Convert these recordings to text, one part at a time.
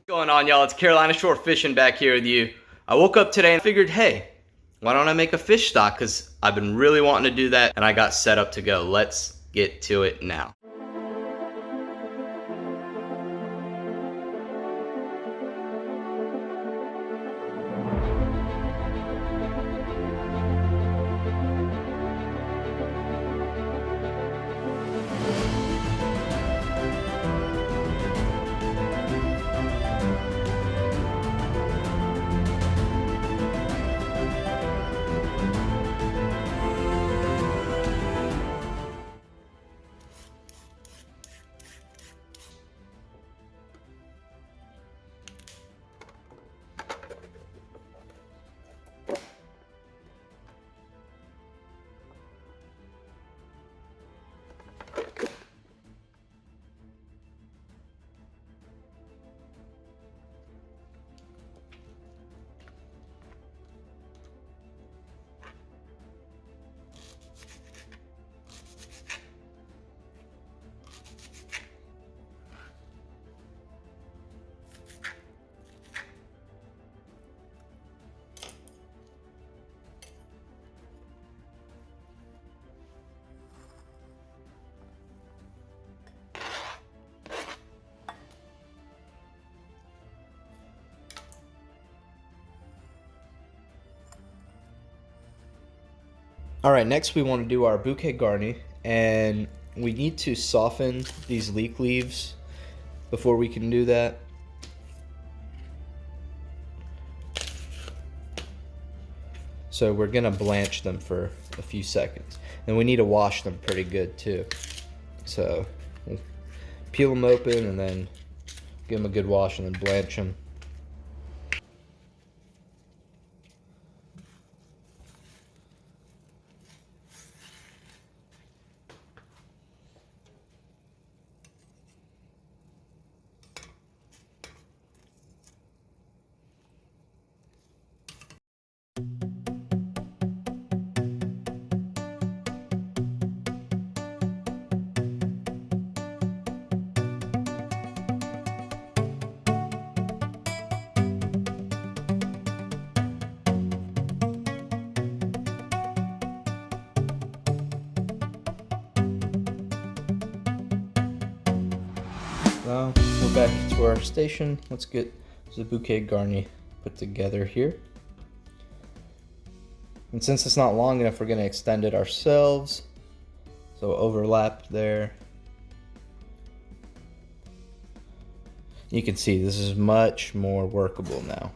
What's going on, y'all? It's Carolina Shore Fishing back here with you. I woke up today and figured, hey, why don't I make a fish stock? Because I've been really wanting to do that and I got set up to go. Let's get to it now. Alright, next we want to do our bouquet garni, and we need to soften these leek leaves before we can do that. So we're going to blanch them for a few seconds. And we need to wash them pretty good too. So we'll peel them open and then give them a good wash and then blanch them. Now we're back to our station. Let's get the bouquet garni put together here. And since it's not long enough, we're going to extend it ourselves. So overlap there. You can see this is much more workable now.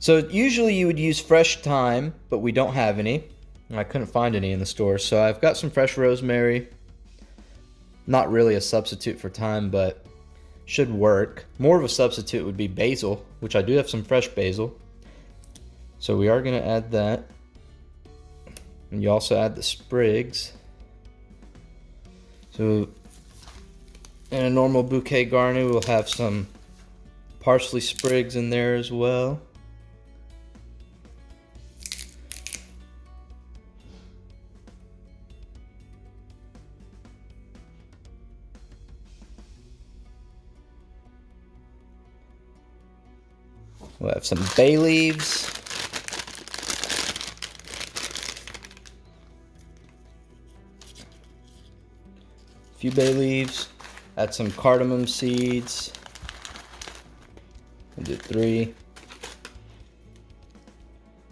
So usually you would use fresh thyme, but we don't have any. I couldn't find any in the store, so I've got some fresh rosemary. Not really a substitute for thyme, but should work. More of a substitute would be basil, which I do have some fresh basil. So we are going to add that. And you also add the sprigs. So in a normal bouquet garni, we'll have some parsley sprigs in there as well. We'll have some bay leaves. A few bay leaves. Add some cardamom seeds. We'll do 3.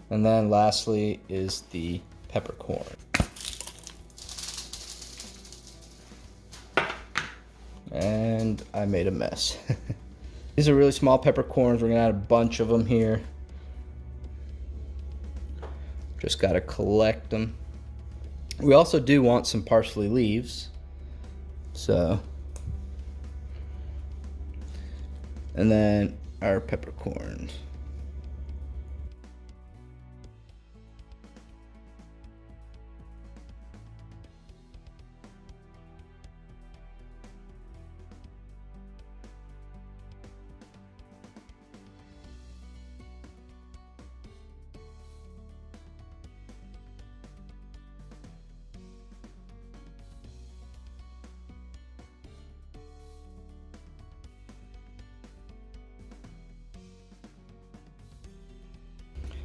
And then lastly is the peppercorn. And I made a mess. These are really small peppercorns. We're going to add a bunch of them here. Just got to collect them. We also do want some parsley leaves. So. And then our peppercorns.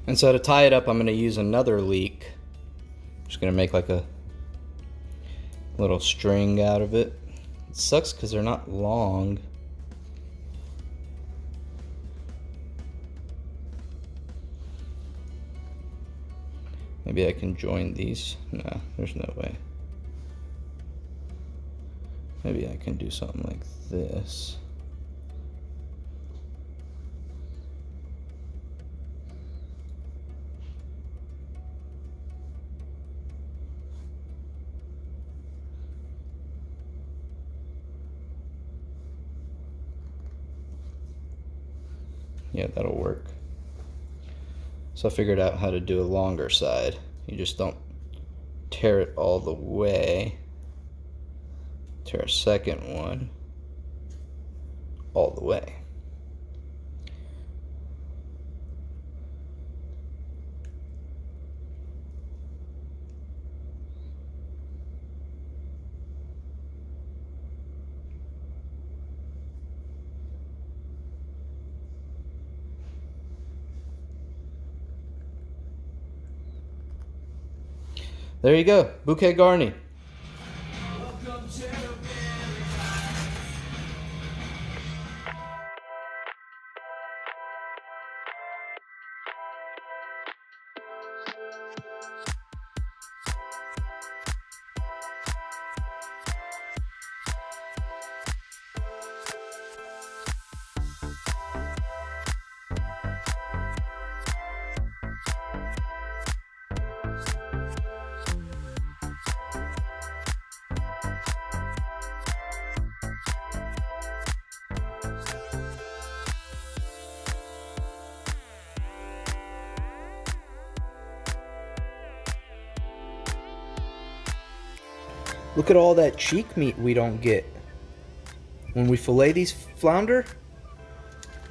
And so to tie it up, I'm going to use another leek. Just going to make like a little string out of it. It sucks because they're not long. Maybe I can join these. No, there's no way. Maybe I can do something like this. Yeah, that'll work. So I figured out how to do a longer side. You just don't tear it all the way. Tear a second one all the way. There you go, bouquet garni. Look at all that cheek meat we don't get when we fillet these flounder.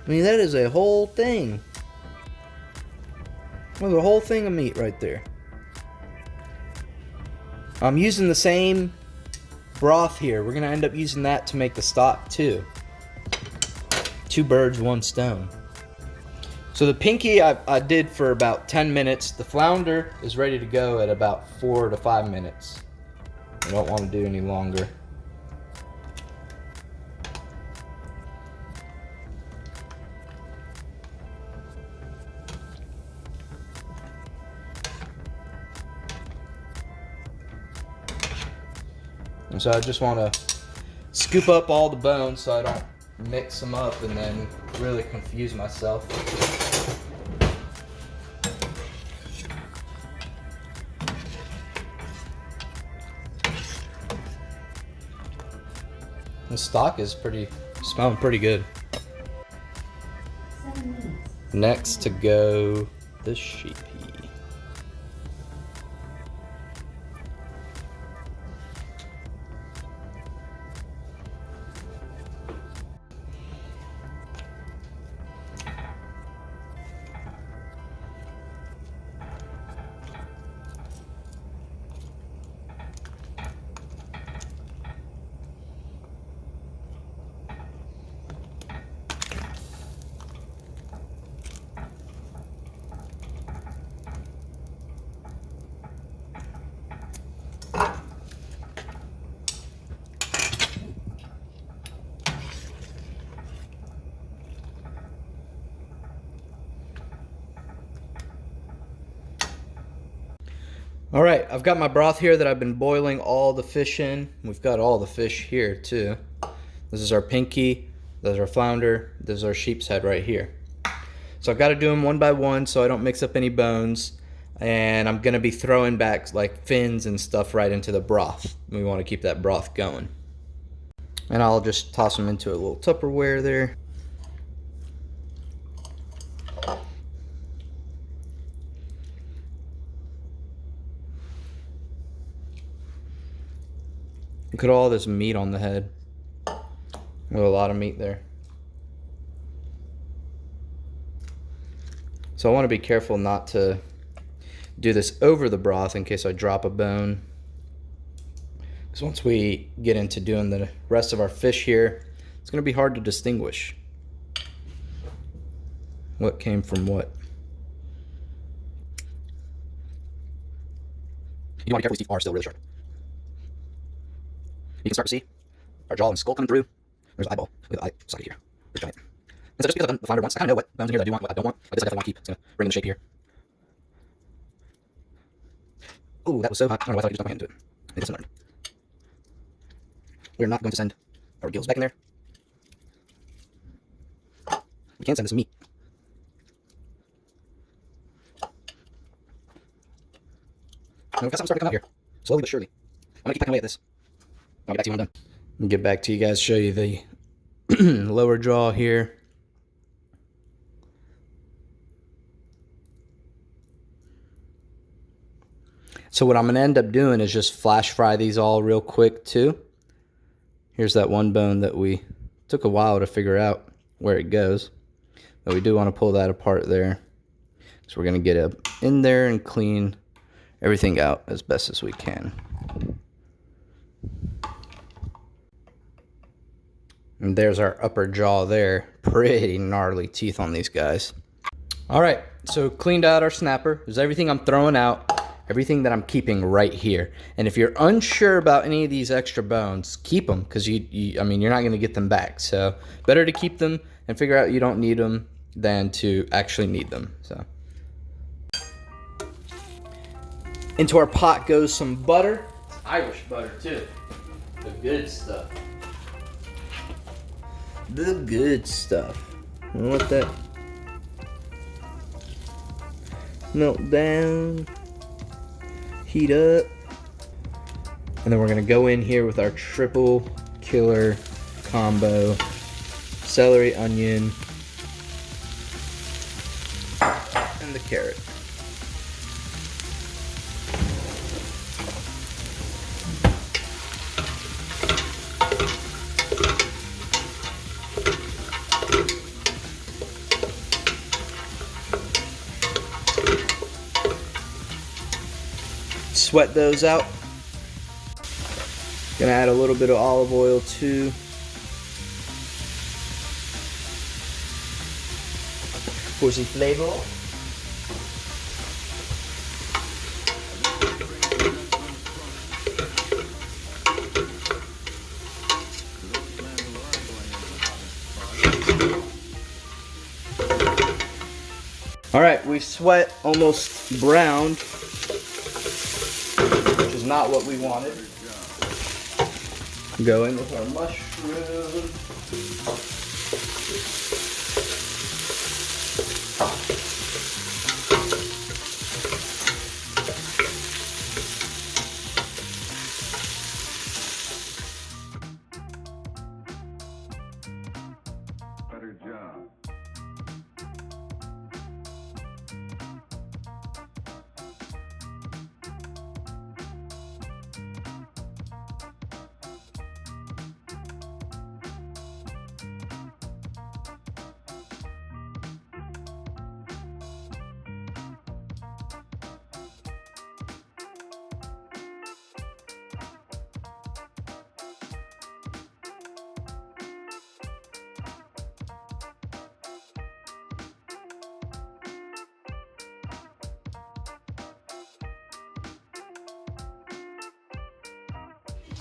I mean, that is a whole thing. There's a whole thing of meat right there. I'm using the same broth here. We're gonna end up using that to make the stock too. Two birds, one stone. So the pinky I did for about 10 minutes. The flounder is ready to go at about 4 to 5 minutes. I don't want to do any longer. And so I just want to scoop up all the bones so I don't mix them up and then really confuse myself. The stock is smelling pretty good. Next to go, the sheepy. All right, I've got my broth here that I've been boiling all the fish in. We've got all the fish here too. This is our pinky, this is our flounder, this is our sheep's head right here. So I've got to do them one by one so I don't mix up any bones. And I'm gonna be throwing back like fins and stuff right into the broth. We want to keep that broth going. And I'll just toss them into a little Tupperware there. Look at all this meat on the head. There's a lot of meat there. So I want to be careful not to do this over the broth in case I drop a bone. Because once we get into doing the rest of our fish here, it's going to be hard to distinguish what came from what. You want to be careful, these teeth are still really sharp. You can start to see our jaw and skull coming through. There's an eyeball. Look at the eye socket here. It's giant. And so just because I've done the flounder once, I kind of know what bones in here that I do want, what I don't want. Like this I definitely want to keep. It's going to bring the shape here. Oh, that was so hot. I don't know why I thought I could just dump my hand into it. It doesn't learn. We're not going to send our gills back in there. We can send this meat. And we've got something starting to come out here. Slowly but surely. I'm going to keep pecking away at this. I'll get back to you when I'm done. I'll get back to you guys, show you the lower jaw here. So what I'm going to end up doing is just flash fry these all real quick too. Here's that one bone that we took a while to figure out where it goes. But we do want to pull that apart there. So we're going to get it in there and clean everything out as best as we can. And there's our upper jaw there. Pretty gnarly teeth on these guys. All right, so cleaned out our snapper. There's everything I'm throwing out. Everything that I'm keeping right here. And if you're unsure about any of these extra bones, keep them, because I mean, you're not going to get them back. So better to keep them and figure out you don't need them than to actually need them. So into our pot goes some butter. It's Irish butter too. The good stuff. The good stuff. You know what that melt down. Heat up, and then we're gonna go in here with our triple killer combo: celery, onion, and the carrot. Sweat those out. Gonna add a little bit of olive oil too. For some flavor. All right, we've sweat almost browned, which is not what we wanted. Go in with our mushroom. Better job.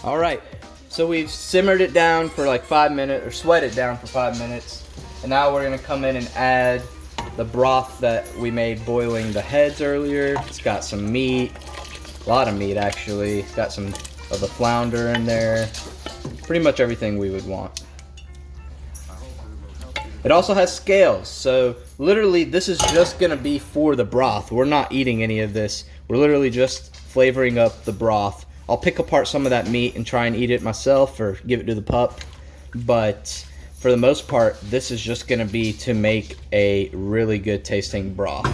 All right, so we've simmered it down for like 5 minutes, or sweat it down for 5 minutes. And now we're gonna come in and add the broth that we made boiling the heads earlier. It's got some meat, a lot of meat actually. It's got some of the flounder in there. Pretty much everything we would want. It also has scales, so literally this is just gonna be for the broth. We're not eating any of this. We're literally just flavoring up the broth. I'll pick apart some of that meat and try and eat it myself or give it to the pup. But for the most part, this is just gonna be to make a really good tasting broth.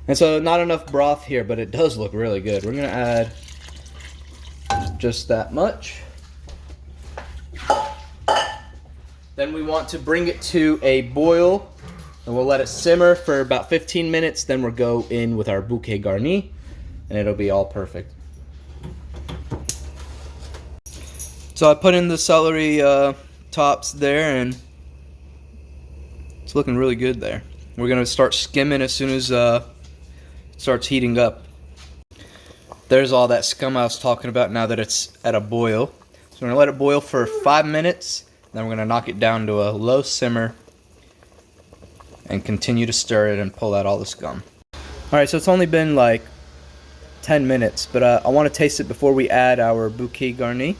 And so not enough broth here, but it does look really good. We're gonna add just that much. Then we want to bring it to a boil, and we'll let it simmer for about 15 minutes. Then we'll go in with our bouquet garni, and it'll be all perfect. So I put in the celery tops there, and it's looking really good there. We're gonna start skimming as soon as it starts heating up. There's all that scum I was talking about now that it's at a boil. So we're going to let it boil for 5 minutes. Then we're going to knock it down to a low simmer and continue to stir it and pull out all the scum. Alright, so it's only been like 10 minutes, but I want to taste it before we add our bouquet garni.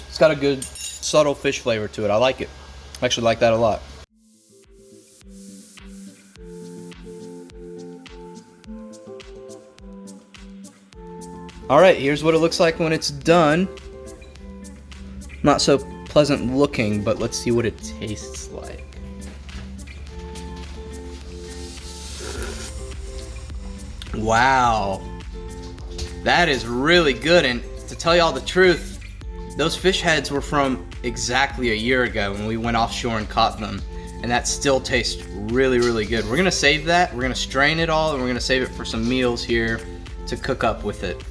It's got a good subtle fish flavor to it. I like it. I actually like that a lot. Alright, here's what it looks like when it's done. Not so pleasant looking, but let's see what it tastes like. Wow. That is really good, and to tell y'all the truth, those fish heads were from exactly a year ago when we went offshore and caught them, and that still tastes really, really good. We're gonna save that, we're gonna strain it all, and we're gonna save it for some meals here to cook up with it.